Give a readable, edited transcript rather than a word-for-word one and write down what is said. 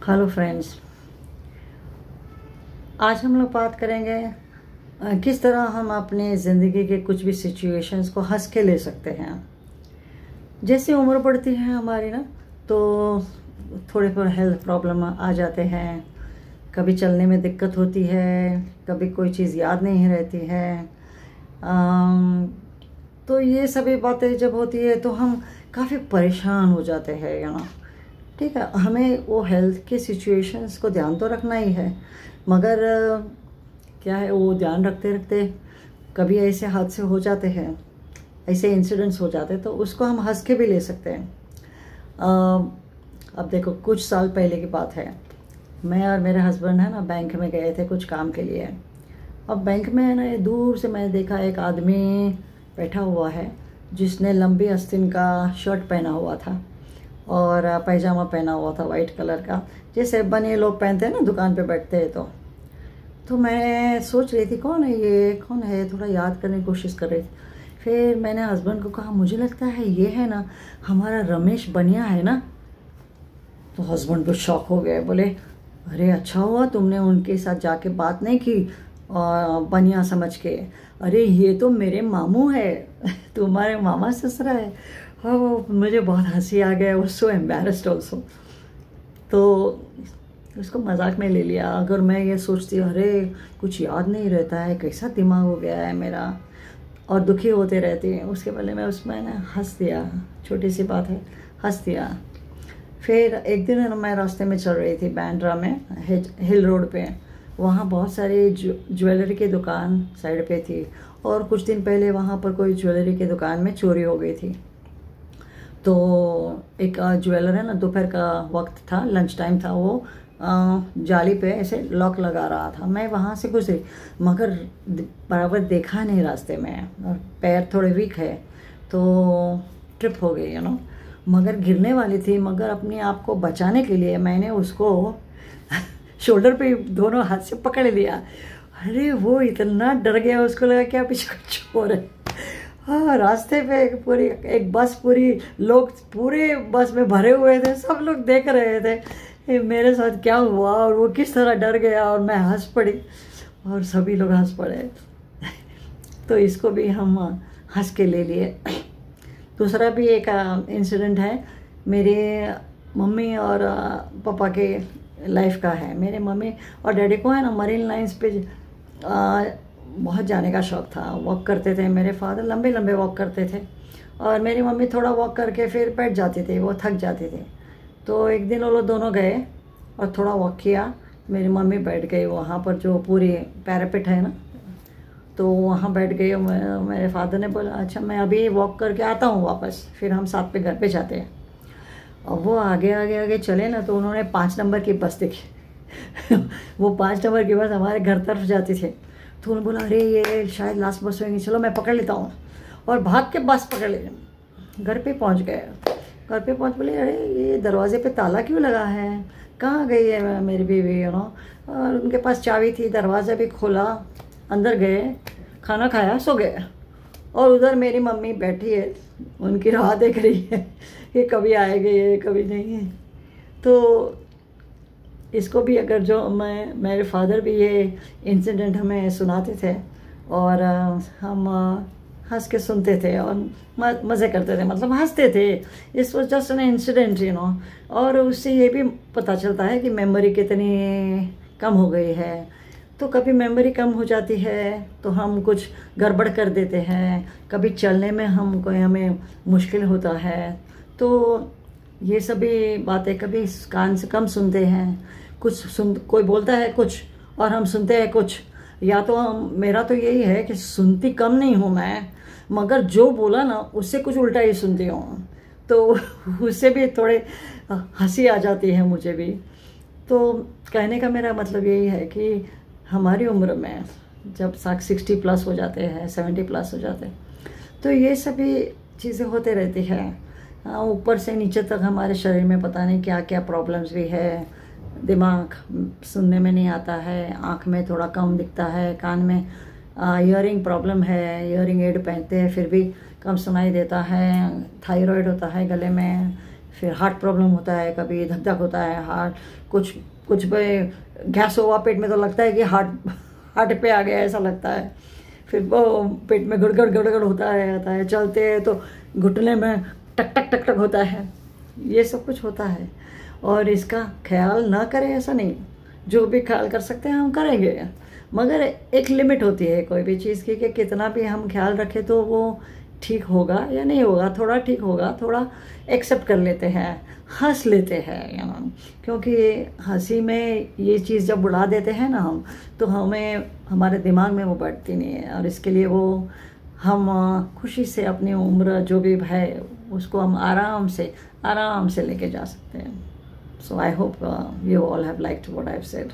Hello friends, आज हम लोग बात करेंगे किस तरह हम अपने ज़िंदगी के कुछ भी सिचुएशंस को हंस के ले सकते हैं। जैसे उम्र बढ़ती है हमारी ना, तो थोड़े पर हेल्थ प्रॉब्लम आ जाते हैं। कभी चलने में दिक्कत होती है, कभी कोई चीज़ याद नहीं रहती है। तो ये सभी बातें जब होती है तो हम काफ़ी परेशान हो जाते हैं ठीक है। हमें वो हेल्थ के सिचुएशंस को ध्यान तो रखना ही है, मगर क्या है, वो ध्यान रखते रखते कभी ऐसे हादसे हो जाते हैं, ऐसे इंसिडेंट्स हो जाते हैं, तो उसको हम हंस के भी ले सकते हैं। अब देखो, कुछ साल पहले की बात है। मैं और मेरे हस्बैंड है ना बैंक में गए थे कुछ काम के लिए। अब बैंक में है ना, दूर से मैंने देखा एक आदमी बैठा हुआ है जिसने लंबी आस्तीन का शर्ट पहना हुआ था और पैजामा पहना हुआ था वाइट कलर का, जैसे बने लोग पहनते हैं ना दुकान पे बैठते हैं। तो मैं सोच रही थी कौन है ये, कौन है, थोड़ा याद करने की कोशिश कर रही थी। फिर मैंने हस्बैंड को कहा, मुझे लगता है ये है ना हमारा रमेश बनिया है ना। तो हस्बैंड तो शॉक हो गए, बोले अरे अच्छा हुआ तुमने उनके साथ जाके बात नहीं की बनिया समझ के। अरे ये तो मेरे मामू है तुम्हारे मामा ससुरा है। हाँ, मुझे बहुत हंसी आ गया, सो एम्बैरेस्ड ऑल्सो। तो उसको मजाक में ले लिया। अगर मैं ये सोचती अरे कुछ याद नहीं रहता है, कैसा दिमाग हो गया है मेरा, और दुखी होते रहती है, उसके पहले मैं उसमें ना हंस दिया, छोटी सी बात है, हंस दिया। फिर एक दिन ना मैं रास्ते में चल रही थी बांद्रा में, हिल रोड पे। वहाँ बहुत सारी ज्वेलरी की दुकान साइड पे थी, और कुछ दिन पहले वहाँ पर कोई ज्वेलरी की दुकान में चोरी हो गई थी। तो एक ज्वेलर है ना, दोपहर का वक्त था, लंच टाइम था, वो जाली पे ऐसे लॉक लगा रहा था। मैं वहाँ से गुजरी, मगर बराबर देखा नहीं रास्ते में, और पैर थोड़े वीक है तो ट्रिप हो गई मगर गिरने वाली थी। मगर अपने आप को बचाने के लिए मैंने उसको शोल्डर पे दोनों हाथ से पकड़ लिया। अरे वो इतना डर गया, उसको लगा कि पीछे कुछ हो रहा है। हाँ, रास्ते पे एक बस पूरी, लोग पूरे बस में भरे हुए थे, सब लोग देख रहे थे मेरे साथ क्या हुआ और वो किस तरह डर गया, और मैं हंस पड़ी और सभी लोग हंस पड़े। तो इसको भी हम हंस के ले लिए। दूसरा भी एक इंसिडेंट है, मेरे मम्मी और पापा के लाइफ का है। मेरे मम्मी और डैडी को है ना मरीन लाइंस पे बहुत जाने का शौक़ था, वॉक करते थे। मेरे फादर लंबे लंबे वॉक करते थे, और मेरी मम्मी थोड़ा वॉक करके फिर बैठ जाती थी, वो थक जाती थी। तो एक दिन वो लोग दोनों गए और थोड़ा वॉक किया। मेरी मम्मी बैठ गई वहाँ पर, जो पूरी पैरापेट है ना, तो वहाँ बैठ गई। मेरे फादर ने बोला अच्छा मैं अभी वॉक करके आता हूँ वापस, फिर हम साथ पे घर पे जाते हैं। और वो आगे आगे आगे चले ना, तो उन्होंने 5 नंबर की बस देखी वो 5 नंबर की बस हमारे घर तरफ जाती थी। तो उन्होंने बोला अरे ये शायद लास्ट बस होगी, चलो मैं पकड़ लेता हूँ, और भाग के बस पकड़ ले। घर पे पहुँच गए। घर पे पहुँच बोले अरे ये दरवाजे पे ताला क्यों लगा है, कहाँ गई है मेरी बीवी और उनके पास चाबी थी, दरवाज़ा भी खोला, अंदर गए, खाना खाया, सो गए। और उधर मेरी मम्मी बैठी है, उनकी राह देख रही है ये कभी आएगी, ये कभी नहीं है। तो इसको भी अगर जो मेरे फादर भी ये इंसिडेंट हमें सुनाते थे, और हम हंस के सुनते थे और मज़े करते थे, मतलब हंसते थे। इस वॉज जस्ट एन इंसिडेंट और उससे ये भी पता चलता है कि मेमोरी कितनी कम हो गई है। तो कभी मेमोरी कम हो जाती है तो हम कुछ गड़बड़ कर देते हैं, कभी चलने में हमें मुश्किल होता है। तो ये सभी बातें कभी कान से कम सुनते हैं, कोई बोलता है कुछ और हम सुनते हैं कुछ। या तो मेरा तो यही है कि सुनती कम नहीं हूँ मैं, मगर जो बोला ना उससे कुछ उल्टा ही सुनती हूँ, तो उससे भी थोड़े हंसी आ जाती है मुझे भी। तो कहने का मेरा मतलब यही है कि हमारी उम्र में जब 60 प्लस हो जाते हैं, 70 प्लस हो जाते हैं, तो ये सभी चीज़ें होते रहती हैं। ऊपर से नीचे तक हमारे शरीर में पता नहीं क्या क्या प्रॉब्लम्स भी है। दिमाग सुनने में नहीं आता है, आँख में थोड़ा कम दिखता है, कान में ईयरिंग प्रॉब्लम है, ईयरिंग एड पहनते हैं फिर भी कम सुनाई देता है, थायराइड होता है गले में, फिर हार्ट प्रॉब्लम होता है, कभी धक धक होता है हार्ट, कुछ कुछ पे गैस हुआ पेट में तो लगता है कि हार्ट पे आ गया ऐसा लगता है। फिर वो पेट में गड़गड़ गड़गड़ होता है, चलते हैं तो घुटने में टक टक टक टक होता है, ये सब कुछ होता है। और इसका ख्याल ना करें ऐसा नहीं, जो भी ख्याल कर सकते हैं हम करेंगे, मगर एक लिमिट होती है कोई भी चीज़ की, कि कितना भी हम ख्याल रखें तो वो ठीक होगा या नहीं होगा। थोड़ा ठीक होगा, थोड़ा एक्सेप्ट कर लेते हैं, हंस लेते हैं, क्योंकि हंसी में ये चीज़ जब उड़ा देते हैं ना हम, तो हमें हमारे दिमाग में वो बैठती नहीं है, और इसके लिए वो हम खुशी से अपनी उम्र जो भी है उसको हम आराम से लेके जा सकते हैं। So I hope you all have liked what I've said.